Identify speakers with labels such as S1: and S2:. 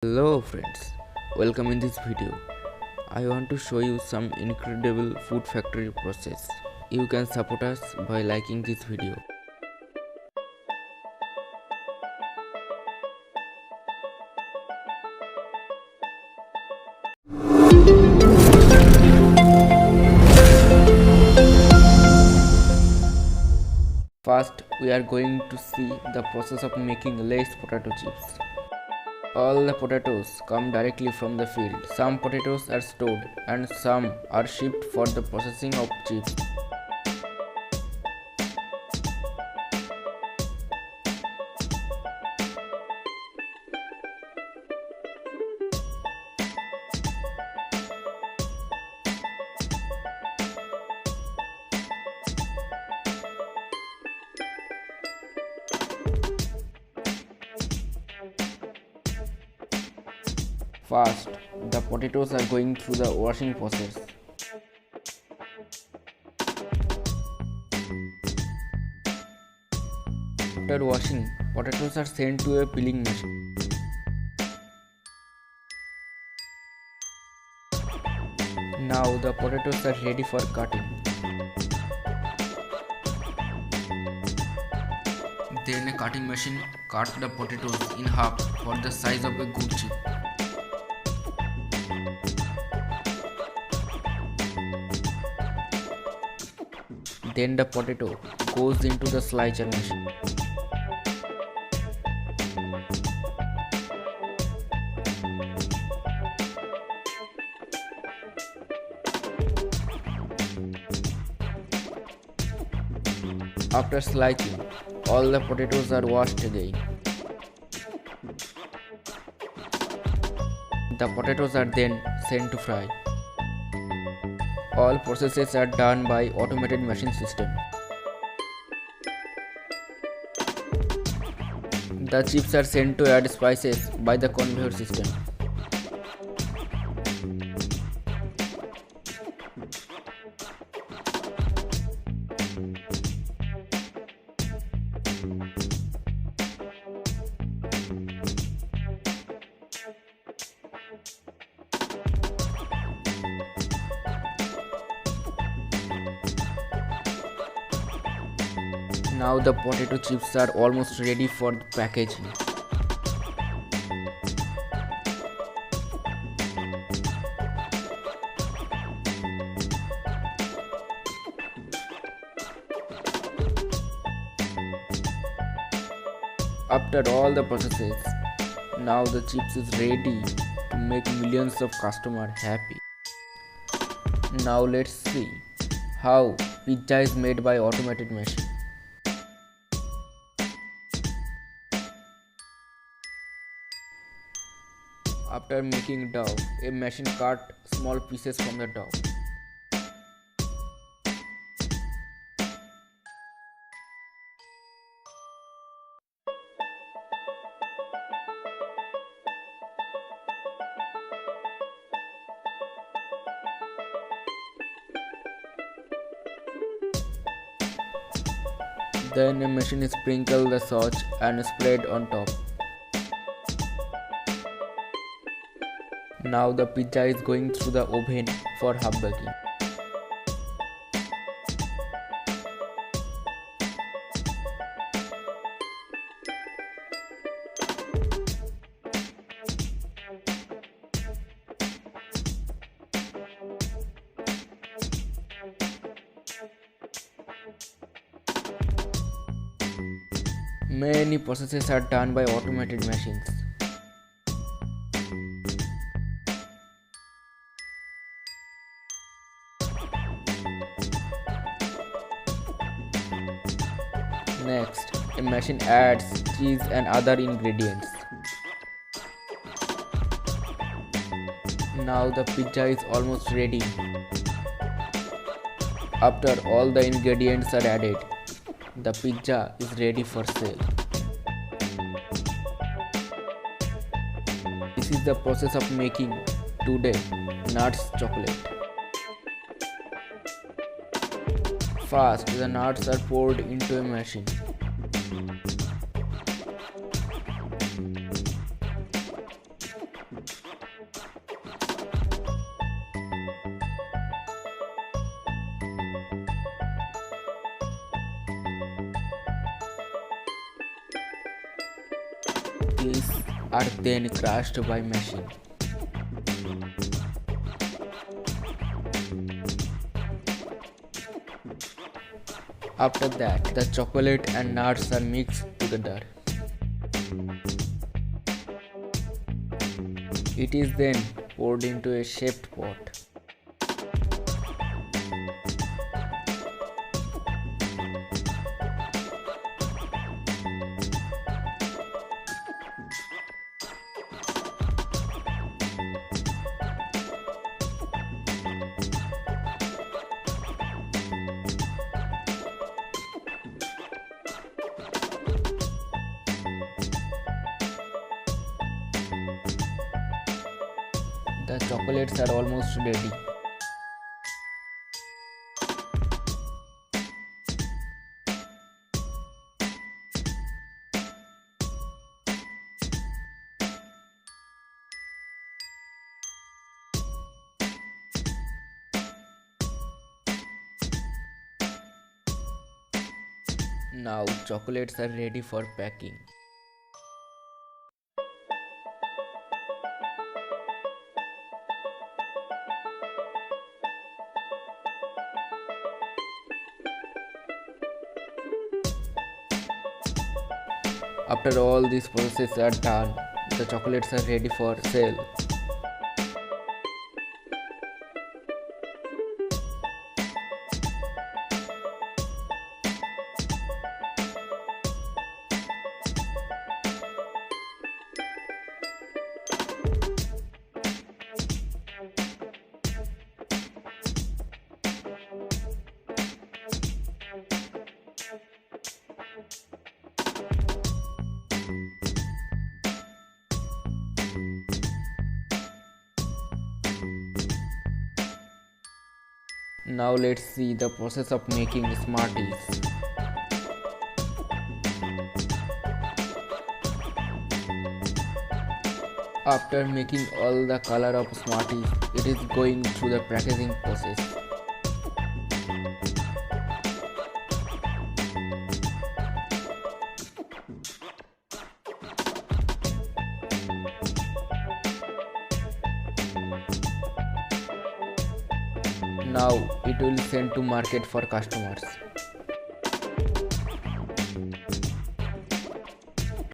S1: Hello friends, welcome in this video. I want to show you some incredible food factory process. You can support us by liking this video. First, we are going to see the process of making Lay's potato chips. All the potatoes come directly from the field. Some potatoes are stored and some are shipped for the processing of chips. First, the potatoes are going through the washing process. After washing, potatoes are sent to a peeling machine. Now the potatoes are ready for cutting. Then a cutting machine cuts the potatoes in half for the size of a good chip. Then the potato goes into the slicer machine. After slicing, all the potatoes are washed again. The potatoes are then sent to fry. All processes are done by automated machine system. The chips are sent to add spices by the conveyor system. Now the potato chips are almost ready for the packaging. After all the processes, now the chips is ready to make millions of customers happy. Now let's see how pizza is made by automated machine. After making dough, a machine cuts small pieces from the dough. Then a machine sprinkles the sauce and spread on top. Now the pizza is going through the oven for half baking. Many processes are done by automated machines. Next, a machine adds cheese and other ingredients. Now the pizza is almost ready. After all the ingredients are added, the pizza is ready for sale. This is the process of making today nuts chocolate. First, the nuts are poured into a machine. These are then crushed by machine. After that, the chocolate and nuts are mixed together. It is then poured into a shaped pot. The chocolates are almost ready. Now chocolates are ready for packing. After all these processes are done, the chocolates are ready for sale. Now let's see the process of making smarties. After making all the color of smarties, it is going through the packaging process. Now it will send to market for customers.